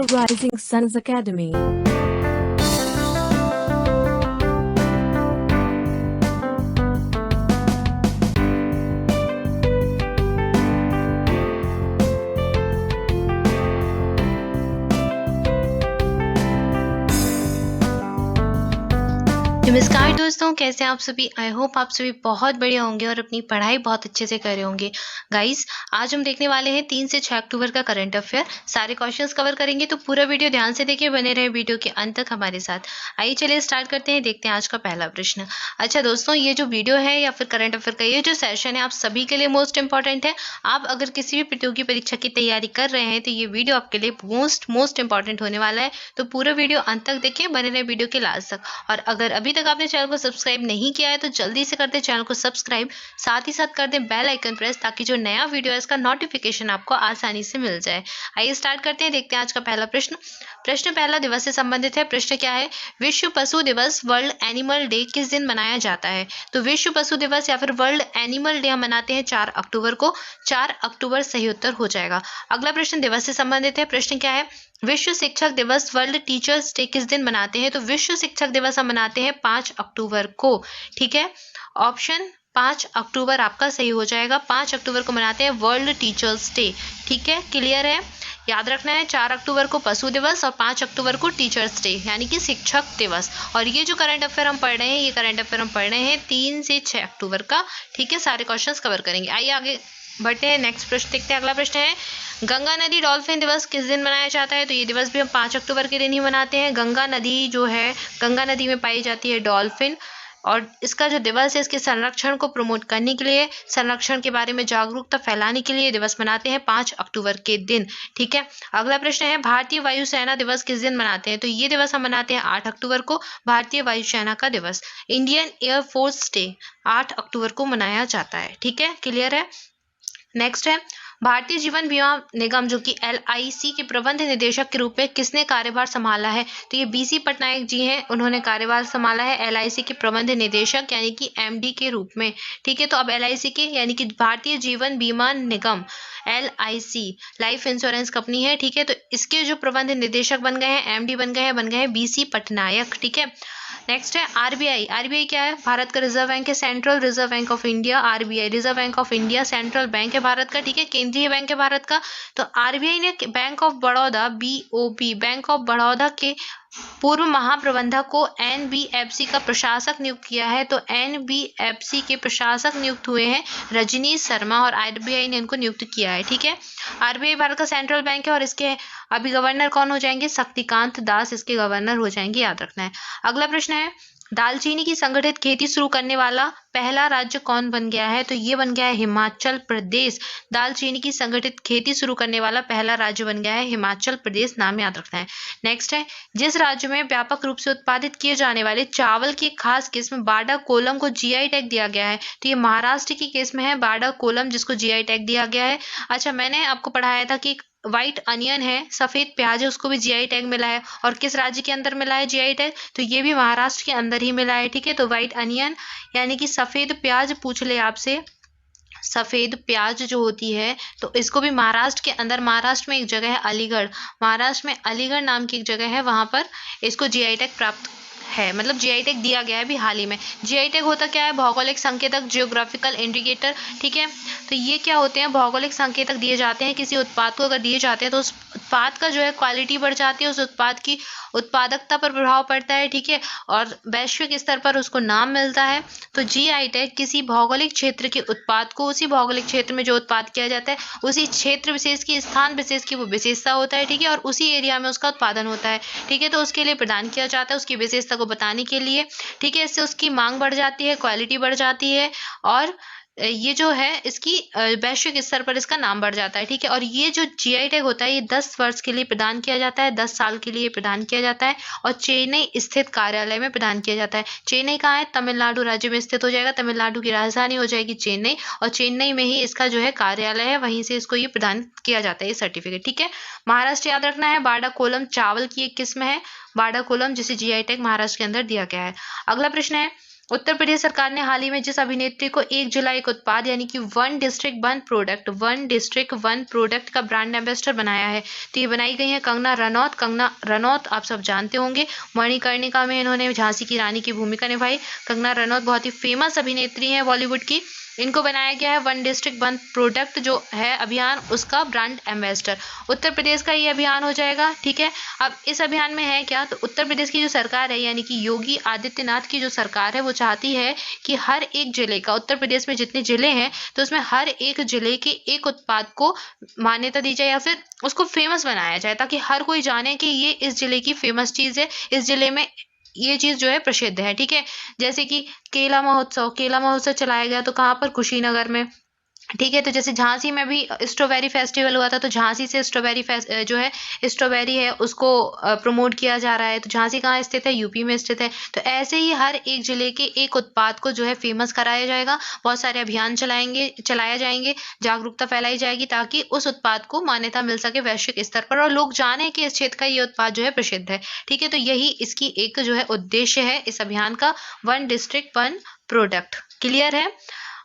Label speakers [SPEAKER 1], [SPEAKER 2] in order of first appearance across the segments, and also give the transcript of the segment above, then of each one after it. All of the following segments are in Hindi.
[SPEAKER 1] Rising Suns Academy.
[SPEAKER 2] नमस्कार दोस्तों, कैसे हैं आप सभी। आई होप आप सभी बहुत बढ़िया होंगे और अपनी पढ़ाई बहुत अच्छे से कर रहे होंगे। गाइस, आज हम देखने वाले हैं 3 से 6 अक्टूबर का करंट अफेयर। सारे क्वेश्चंस कवर करेंगे, तो पूरा वीडियो ध्यान से देखिए, बने रहे वीडियो के अंत तक हमारे साथ। आइए चलिए स्टार्ट करते हैं, देखते हैं आज का पहला प्रश्न। अच्छा दोस्तों, ये जो वीडियो है या फिर करंट अफेयर का ये जो सेशन है, आप सभी के लिए मोस्ट इंपॉर्टेंट है। आप अगर किसी भी प्रतियोगी परीक्षा की तैयारी कर रहे हैं तो ये वीडियो आपके लिए मोस्ट इंपॉर्टेंट होने वाला है। तो पूरा वीडियो अंत तक देखिए, बने रहे वीडियो के लास्ट तक। और अगर अभी तक आपने चैनल को सब्सक्राइब नहीं किया है तो जल्दी से कर दे चैनल को सब्सक्राइब, साथ ही साथ कर दे बेल आइकन प्रेस, ताकि जो नया वीडियो है इसका नोटिफिकेशन आपको आसानी से मिल जाए। आइए स्टार्ट करते हैं, देखते हैं आज का पहला प्रश्न। प्रश्न पहला दिवस से संबंधित है। प्रश्न क्या है? विश्व पशु दिवस वर्ल्ड एनिमल डे किस दिन मनाया जाता है? तो विश्व पशु दिवस या फिर वर्ल्ड एनिमल डे हम मनाते हैं 4 अक्टूबर को। 4 अक्टूबर सही उत्तर हो जाएगा। अगला प्रश्न दिवस से संबंधित है। प्रश्न क्या है? विश्व शिक्षक दिवस वर्ल्ड टीचर्स डे किस दिन मनाते हैं? तो विश्व शिक्षक दिवस हम मनाते हैं 5 अक्टूबर को। ठीक है, ऑप्शन 5 अक्टूबर आपका सही हो जाएगा। 5 अक्टूबर को मनाते हैं वर्ल्ड टीचर्स डे। ठीक है, क्लियर है? याद रखना है, 4 अक्टूबर को पशु दिवस और 5 अक्टूबर को टीचर्स डे यानी कि शिक्षक दिवस। और ये जो करंट अफेयर हम पढ़ रहे हैं, ये करंट अफेयर हम पढ़ रहे हैं 3 से 6 अक्टूबर का। ठीक है, सारे क्वेश्चंस कवर करेंगे। आइए आगे बढ़ते हैं, नेक्स्ट प्रश्न देखते हैं। अगला प्रश्न है, गंगा नदी डॉल्फिन दिवस किस दिन मनाया जाता है? तो ये दिवस भी हम 5 अक्टूबर के दिन ही मनाते हैं। गंगा नदी जो है, गंगा नदी में पाई जाती है डॉल्फिन, और इसका जो दिवस है, इसके संरक्षण को प्रमोट करने के लिए, संरक्षण के बारे में जागरूकता फैलाने के लिए दिवस मनाते हैं 5 अक्टूबर के दिन। ठीक है, अगला प्रश्न है, भारतीय वायुसेना दिवस किस दिन मनाते हैं? तो ये दिवस हम मनाते हैं 8 अक्टूबर को, भारतीय वायुसेना का दिवस। इंडियन एयरफोर्स डे 8 अक्टूबर को मनाया जाता है। ठीक है, क्लियर है? नेक्स्ट है, भारतीय जीवन बीमा निगम जो कि LIC के प्रबंध निदेशक के रूप में किसने कार्यभार संभाला है? तो ये BC पटनायक जी हैं, उन्होंने कार्यभार संभाला है LIC के प्रबंध निदेशक यानी कि MD के रूप में। ठीक है, तो अब LIC के यानी कि भारतीय जीवन बीमा निगम LIC लाइफ इंश्योरेंस कंपनी है। ठीक है, तो इसके जो प्रबंध निदेशक बन गए हैं, MD बन गए हैं BC पटनायक। ठीक है, नेक्स्ट है आरबीआई क्या है? भारत का रिजर्व बैंक है, central reserve bank of India. RBI reserve bank of India, central bank है भारत का। ठीक है, केंद्रीय बैंक है भारत का। तो आरबीआई ने bank of Baroda BOB bank of Baroda के पूर्व महाप्रबंधक को NBFC का प्रशासक नियुक्त किया है। तो NBFC के प्रशासक नियुक्त हुए हैं रजनीश शर्मा, और आरबीआई ने इनको नियुक्त किया है। ठीक है, आरबीआई भारत का सेंट्रल बैंक है, और इसके अभी गवर्नर कौन हो जाएंगे? शक्तिकांत दास इसके गवर्नर हो जाएंगे, याद रखना है। अगला प्रश्न है, दालचीनी की संगठित खेती शुरू करने वाला पहला राज्य कौन बन गया है? तो ये बन गया है हिमाचल प्रदेश। दालचीनी की संगठित खेती शुरू करने वाला पहला राज्य बन गया है हिमाचल प्रदेश, नाम याद रखना है। नेक्स्ट है, जिस राज्य में व्यापक रूप से उत्पादित किए जाने वाले चावल की खास किस्म बाड़ा कोलम को GI टैग दिया गया है? तो ये महाराष्ट्र की किस्म है बाड़ा कोलम, जिसको GI टैग दिया गया है। अच्छा, मैंने आपको पढ़ाया था कि व्हाइट अनियन है, सफेद प्याज है, उसको भी GI टैग मिला है। और किस राज्य के अंदर मिला है GI टैग? तो ये भी महाराष्ट्र के अंदर ही मिला है। ठीक है, तो व्हाइट अनियन यानी कि सफेद प्याज पूछ ले आपसे, सफेद प्याज जो होती है, तो इसको भी महाराष्ट्र के अंदर, महाराष्ट्र में एक जगह है अलीगढ़, महाराष्ट्र में अलीगढ़ नाम की एक जगह है, वहां पर इसको GI टैग प्राप्त है, मतलब GI टैग दिया गया है अभी हाल ही में। GI टैग होता क्या है? भौगोलिक संकेतक, जियोग्राफिकल इंडिकेटर। ठीक है, तो ये क्या होते हैं? भौगोलिक संकेतक दिए जाते हैं किसी उत्पाद को, अगर दिए जाते हैं तो उस उत्पाद का जो है क्वालिटी बढ़ जाती है, उस उत्पाद की उत्पादकता पर प्रभाव पड़ता है। ठीक है, और वैश्विक स्तर पर उसको नाम मिलता है। तो GI टैग किसी भौगोलिक क्षेत्र के उत्पाद को, उसी भौगोलिक क्षेत्र में जो उत्पाद किया जाता है, उसी क्षेत्र विशेष की, स्थान विशेष की वो विशेषता होता है। ठीक है, और उसी एरिया में उसका उत्पादन होता है। ठीक है, तो उसके लिए प्रदान किया जाता है, उसकी विशेषता को बताने के लिए। ठीक है, इससे उसकी मांग बढ़ जाती है, क्वालिटी बढ़ जाती है, और ये जो है इसकी वैश्विक स्तर पर इसका नाम बढ़ जाता है। ठीक है, और ये जो GI टैग होता है, ये 10 वर्ष के लिए प्रदान किया जाता है, 10 साल के लिए प्रदान किया जाता है, और चेन्नई स्थित कार्यालय में प्रदान किया जाता है। चेन्नई कहाँ है? तमिलनाडु राज्य में स्थित हो जाएगा, तमिलनाडु की राजधानी हो जाएगी चेन्नई, और चेन्नई में ही इसका जो है कार्यालय है, वहीं से इसको ये प्रदान किया जाता है, ये सर्टिफिकेट। ठीक है, महाराष्ट्र याद रखना है, बाड़ा कोलम चावल की एक किस्म है, बाड़ा कोलम, जिसे GI टैग महाराष्ट्र के अंदर दिया गया है। अगला प्रश्न है, उत्तर प्रदेश सरकार ने हाल ही में जिस अभिनेत्री को 1 जुलाई को उत्पाद यानी कि वन डिस्ट्रिक्ट वन प्रोडक्ट का ब्रांड एम्बेसडर बनाया है, तो ये बनाई गई है कंगना रनौत। कंगना रनौत आप सब जानते होंगे, मणिकर्णिका में इन्होंने झांसी की रानी की भूमिका निभाई। कंगना रनौत बहुत ही फेमस अभिनेत्री है बॉलीवुड की। इनको बनाया गया है वन डिस्ट्रिक्ट वन प्रोडक्ट जो है अभियान, उसका ब्रांड एम्बेसडर। उत्तर प्रदेश का ये अभियान हो जाएगा, ठीक है। अब इस अभियान में है क्या, तो उत्तर प्रदेश की जो सरकार है यानी कि योगी आदित्यनाथ की जो सरकार है वो चाहती है कि हर एक जिले का, उत्तर प्रदेश में जितने जिले हैं तो उसमें हर एक जिले के एक उत्पाद को मान्यता दी जाए या फिर उसको फेमस बनाया जाए, ताकि हर कोई जाने कि ये इस जिले की फेमस चीज़ है, इस जिले में ये चीज जो है प्रसिद्ध है, ठीक है। जैसे कि केला महोत्सव चलाया गया तो कहाँ पर, कुशीनगर में, ठीक है। तो जैसे झांसी में भी स्ट्रॉबेरी फेस्टिवल हुआ था, तो झांसी से जो है स्ट्रॉबेरी है उसको प्रमोट किया जा रहा है। तो झांसी कहाँ स्थित है, यूपी में स्थित है। तो ऐसे ही हर एक जिले के एक उत्पाद को जो है फेमस कराया जाएगा। बहुत सारे अभियान चलाए जाएंगे, जागरूकता फैलाई जाएगी ताकि उस उत्पाद को मान्यता मिल सके वैश्विक स्तर पर और लोग जाने कि इस क्षेत्र का ये उत्पाद जो है प्रसिद्ध है, ठीक है। तो यही इसकी एक जो है उद्देश्य है इस अभियान का, one district one product. Clear है।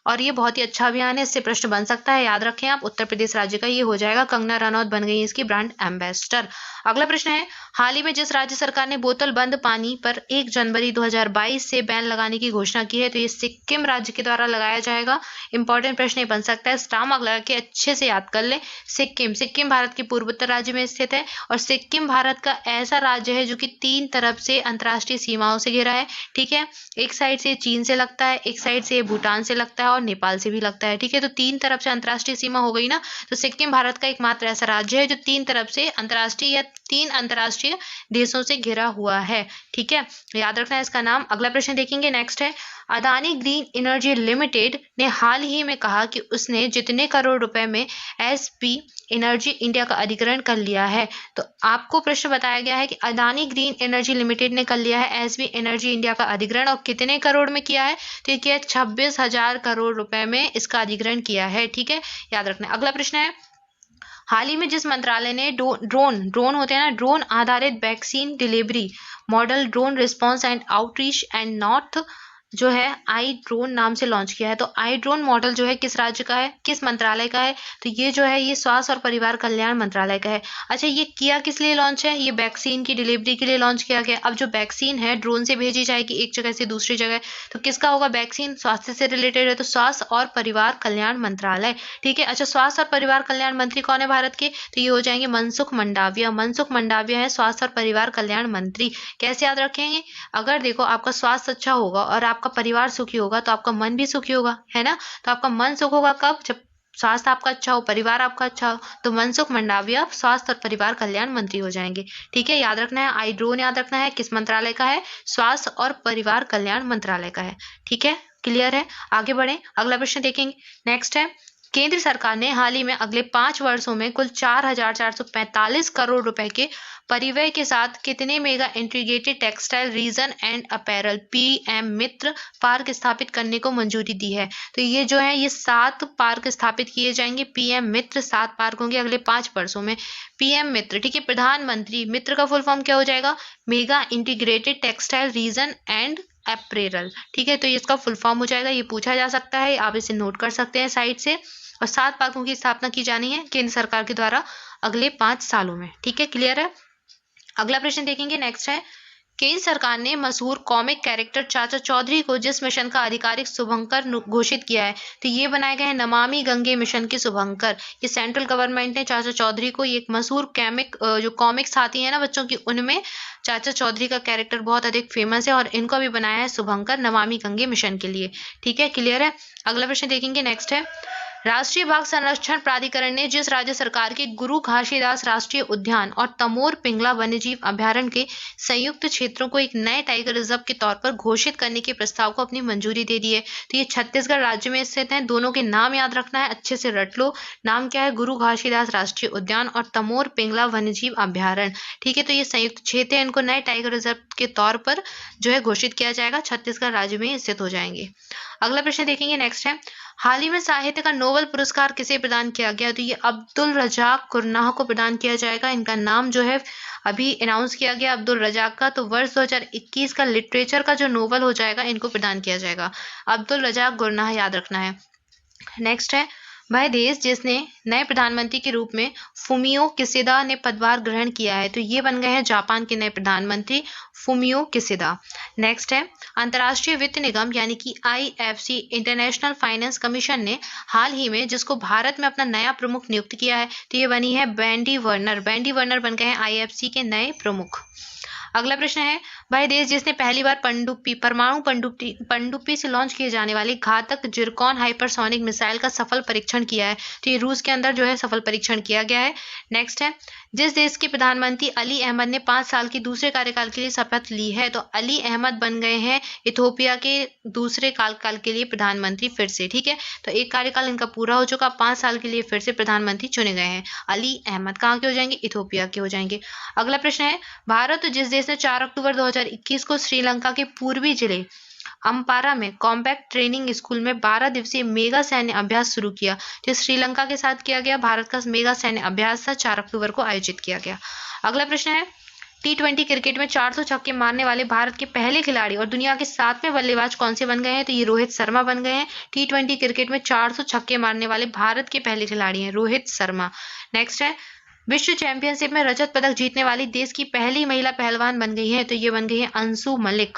[SPEAKER 2] और ये बहुत ही अच्छा अभियान है, इससे प्रश्न बन सकता है, याद रखें आप। उत्तर प्रदेश राज्य का ये हो जाएगा। कंगना रनौत बन गई इसकी ब्रांड एम्बेसडर। अगला प्रश्न है, हाल ही में जिस राज्य सरकार ने बोतल बंद पानी पर 1 जनवरी 2022 से बैन लगाने की घोषणा की है, तो ये सिक्किम राज्य के द्वारा लगाया जाएगा। इंपॉर्टेंट प्रश्न ये बन सकता है, स्टार मार्क लगा के अच्छे से याद कर ले। सिक्किम भारत के पूर्वोत्तर राज्य में स्थित है और सिक्किम भारत का ऐसा राज्य है जो कि 3 तरफ से अंतर्राष्ट्रीय सीमाओं से घिरा है, ठीक है। एक साइड से चीन से लगता है, एक साइड से भूटान से लगता है और नेपाल से भी लगता है, ठीक है। तो 3 तरफ से अंतर्राष्ट्रीय सीमा हो गई ना। तो सिक्किम भारत का एकमात्र ऐसा राज्य है जो 3 तरफ से अंतर्राष्ट्रीय या 3 अंतर्राष्ट्रीय देशों से घिरा हुआ है, ठीक है। याद रखना है इसका नाम। अगला प्रश्न देखेंगे, नेक्स्ट है, अदानी ग्रीन एनर्जी लिमिटेड ने हाल ही में कहा कि उसने जितने करोड़ रुपए में एसपी एनर्जी इंडिया का अधिग्रहण कर लिया है। तो आपको प्रश्न बताया गया है कि अदानी ग्रीन एनर्जी लिमिटेड ने कर लिया है एसपी एनर्जी इंडिया का अधिग्रहण और कितने करोड़ में किया है, तो ये किया 26,000 करोड़ रुपए में इसका अधिग्रहण किया है, ठीक है। याद रखना है। अगला प्रश्न है, हाल ही में जिस मंत्रालय ने ड्रोन होते हैं ना, ड्रोन आधारित vaccine delivery model drone response and outreach and north जो है आई ड्रोन नाम से लॉन्च किया है। तो आई ड्रोन मॉडल जो है किस राज्य का है, किस मंत्रालय का है, तो ये जो है ये स्वास्थ्य और परिवार कल्याण मंत्रालय का है। अच्छा, ये किया किस लिए लॉन्च है, ये वैक्सीन की डिलीवरी के लिए लॉन्च किया गया। अब जो वैक्सीन है ड्रोन से भेजी जाएगी एक जगह से दूसरी जगह, तो किसका होगा, वैक्सीन स्वास्थ्य से रिलेटेड है, तो स्वास्थ्य और परिवार कल्याण मंत्रालय, ठीक है। अच्छा, स्वास्थ्य और परिवार कल्याण मंत्री कौन है भारत के, तो ये हो जाएंगे मनसुख मंडाविया है स्वास्थ्य और परिवार कल्याण मंत्री। कैसे याद रखेंगे, अगर देखो आपका स्वास्थ्य अच्छा होगा और आपका परिवार सुखी होगा तो आपका मन भी सुखी होगा, है ना। तो आपका मन सुख होगा कब, जब स्वास्थ्य आपका अच्छा हो, परिवार आपका अच्छा हो। तो मनसुख मंडाविया स्वास्थ्य और परिवार कल्याण मंत्री हो जाएंगे, ठीक है। याद रखना है, आई ड्रोन याद रखना है, किस मंत्रालय का है, स्वास्थ्य और परिवार कल्याण मंत्रालय का है, ठीक है। क्लियर है। आगे बढ़े, अगला प्रश्न देखेंगे। नेक्स्ट है, केंद्र सरकार ने हाल ही में अगले 5 वर्षों में कुल 4,445 करोड़ रुपए के परिव्यय के साथ कितने mega integrated textile reason and apparel PM Mitra park स्थापित करने को मंजूरी दी है। तो ये जो है ये 7 पार्क स्थापित किए जाएंगे। पीएम मित्र 7 पार्क होंगे अगले 5 वर्षों में। पीएम मित्र, ठीक है। प्रधानमंत्री मित्र का फुल फॉर्म क्या हो जाएगा, mega integrated textile reason and apparel, ठीक है। तो ये इसका फुल फॉर्म हो जाएगा, ये पूछा जा सकता है, आप इसे नोट कर सकते हैं साइड से। और 7 पार्कों की स्थापना की जानी है केंद्र सरकार के द्वारा अगले 5 सालों में, ठीक है। क्लियर है। अगला प्रश्न देखेंगे। नेक्स्ट है, केंद्र सरकार ने मशहूर कॉमिक कैरेक्टर चाचा चौधरी को जिस मिशन का आधिकारिक शुभंकर घोषित किया है, तो ये बनाए गए हैं नमामि गंगे मिशन के शुभंकर। ये सेंट्रल गवर्नमेंट ने चाचा चौधरी को, ये एक मशहूर जो कॉमिक्स आती है ना बच्चों की, उनमें चाचा चौधरी का कैरेक्टर बहुत अधिक फेमस है और इनको भी बनाया है शुभंकर नमामि गंगे मिशन के लिए, ठीक है। क्लियर है। अगला प्रश्न देखेंगे। नेक्स्ट है, राष्ट्रीय बाघ संरक्षण प्राधिकरण ने जिस राज्य सरकार के गुरु घासीदास राष्ट्रीय उद्यान और तमोर पिंगला वन्यजीव अभ्यारण्य के संयुक्त क्षेत्रों को एक नए टाइगर रिजर्व के तौर पर घोषित करने के प्रस्ताव को अपनी मंजूरी दे दी है, तो ये छत्तीसगढ़ राज्य में स्थित हैं। दोनों के नाम याद रखना है, अच्छे से रट लो। नाम क्या है, गुरु घासीदास राष्ट्रीय उद्यान और तमोर पिंगला वन्यजीव अभ्यारण्य, ठीक है। तो ये संयुक्त क्षेत्र है, इनको नए टाइगर रिजर्व के तौर पर जो है घोषित किया जाएगा, छत्तीसगढ़ राज्य में स्थित हो जाएंगे। अगला प्रश्न देखेंगे। नेक्स्ट है, हाल ही में साहित्य का नोबेल पुरस्कार किसे प्रदान किया गया? तो ये अब्दुल रजाक कुरनाह को प्रदान किया जाएगा। इनका नाम जो है अभी अनाउंस किया गया अब्दुल रजाक का। तो वर्ष 2021 का लिटरेचर का जो नोबेल हो जाएगा इनको प्रदान किया जाएगा। अब्दुल रजाक कुरनाह याद रखना है। नेक्स्ट है, वह देश जिसने नए प्रधानमंत्री के रूप में फुमियो किसिदा ने पदभार ग्रहण किया है? तो ये बन गए हैं जापान के नए प्रधानमंत्री फुमियो किसिदा। नेक्स्ट है, अंतर्राष्ट्रीय वित्त निगम यानी कि IFC इंटरनेशनल फाइनेंस कमीशन ने हाल ही में जिसको भारत में अपना नया प्रमुख नियुक्त किया है? तो ये बनी है बैंडी वर्नर। बैंडी वर्नर बन गए हैं IFC के नए प्रमुख। अगला प्रश्न है, वह देश जिसने पहली बार परमाणु पनडुब्बी से लॉन्च किए जाने वाली घातक जिरकॉन हाइपरसोनिक मिसाइल का सफल परीक्षण किया है? तो ये रूस के अंदर जो है सफल परीक्षण किया गया है। नेक्स्ट है, जिस देश के प्रधानमंत्री अली अहमद ने 5 साल की दूसरे कार्यकाल के लिए शपथ ली है? तो अली अहमद बन गए हैं इथोपिया के दूसरे कार्यकाल के लिए प्रधानमंत्री फिर से। ठीक है, तो एक कार्यकाल इनका पूरा हो चुका, 5 साल के लिए फिर से प्रधानमंत्री चुने गए हैं। अली अहमद कहाँ के हो जाएंगे? इथोपिया के हो जाएंगे। अगला प्रश्न है, भारत जिस देश ने 4 अक्टूबर 2021 को श्रीलंका के पूर्वी जिले अम्पारा में कॉम्बैट ट्रेनिंग स्कूल में 12 दिवसीय मेगा सैन्य अभ्यास शुरू किया? तो श्रीलंका के साथ किया गया भारत का मेगा सैन्य अभ्यास था, 4 अक्टूबर को आयोजित किया गया। अगला प्रश्न है, T20 क्रिकेट में 400 छक्के मारने वाले भारत के पहले खिलाड़ी और दुनिया के 7वें बल्लेबाज कौन से बन गए हैं? तो ये रोहित शर्मा बन गए हैं। T20 क्रिकेट में 400 छक्के मारने वाले भारत के पहले खिलाड़ी हैं रोहित शर्मा। नेक्स्ट है, विश्व चैंपियनशिप में रजत पदक जीतने वाली देश की पहली महिला पहलवान बन गई है? तो ये बन गई है अंशु मलिक।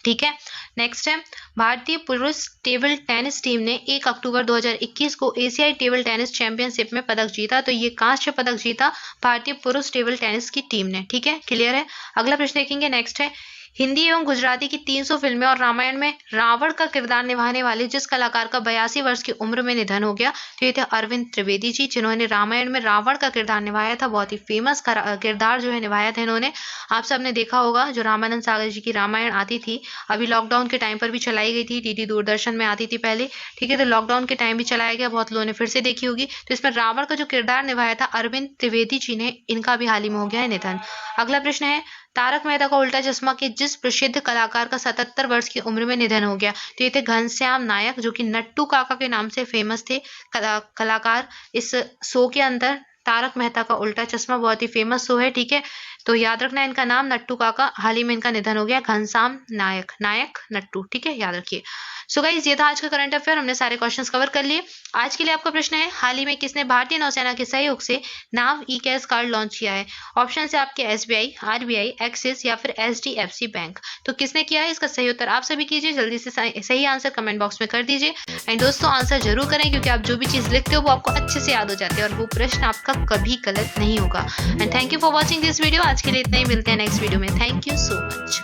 [SPEAKER 2] ठीक है, नेक्स्ट है, भारतीय पुरुष टेबल टेनिस टीम ने 1 अक्टूबर 2021 को एशियाई टेबल टेनिस चैंपियनशिप में पदक जीता। तो ये कांस्य पदक जीता भारतीय पुरुष टेबल टेनिस की टीम ने। ठीक है, क्लियर है। अगला प्रश्न देखेंगे। नेक्स्ट है, हिंदी एवं गुजराती की 300 फिल्में और रामायण में रावण का किरदार निभाने वाले जिस कलाकार का 82 वर्ष की उम्र में निधन हो गया? तो ये थे अरविंद त्रिवेदी जी, जिन्होंने रामायण में रावण का किरदार निभाया था। बहुत ही फेमस किरदार जो है निभाया था इन्होंने। आप सबने देखा होगा जो रामानंद सागर जी की रामायण आती थी, अभी लॉकडाउन के टाइम पर भी चलाई गई थी, DD दूरदर्शन में आती थी पहले। ठीक है, तो लॉकडाउन के टाइम भी चलाया गया, बहुत लोगों ने फिर से देखी होगी। तो इसमें रावण का जो किरदार निभाया था अरविंद त्रिवेदी जी ने, इनका भी हाल ही में हो गया है निधन। अगला प्रश्न है, तारक मेहता का उल्टा चश्मा के जिस प्रसिद्ध कलाकार का 77 वर्ष की उम्र में निधन हो गया? तो ये थे घनश्याम नायक, जो कि नट्टू काका के नाम से फेमस थे कलाकार। इस शो के अंदर तारक मेहता का उल्टा चश्मा बहुत ही फेमस शो है। ठीक है, तो याद रखना इनका नाम नट्टू काका, हाल ही में इनका निधन हो गया, घनश्याम नायक, नायक नट्टू। ठीक है, याद रखिए। सो गाइस, ये था आज का करंट अफेयर, हमने सारे क्वेश्चंस कवर कर लिए। आज के लिए आपका प्रश्न है, हाल ही में किसने भारतीय नौसेना के सहयोग से नाव ई-कैश कार्ड लॉन्च किया है? ऑप्शन है आपके SBI, RBI, एक्सिस या फिर HDFC बैंक। तो किसने किया है? इसका सही उत्तर आप सभी कीजिए, जल्दी से सही आंसर कमेंट बॉक्स में कर दीजिए। एंड दोस्तों, आंसर जरूर करें, क्योंकि आप जो भी चीज लिखते हो वो आपको अच्छे से याद हो जाती है और वो प्रश्न आपका कभी गलत नहीं होगा। And thank you for watching this video. आज के लिए इतना ही, मिलते हैं नेक्स्ट वीडियो में। Thank you so much.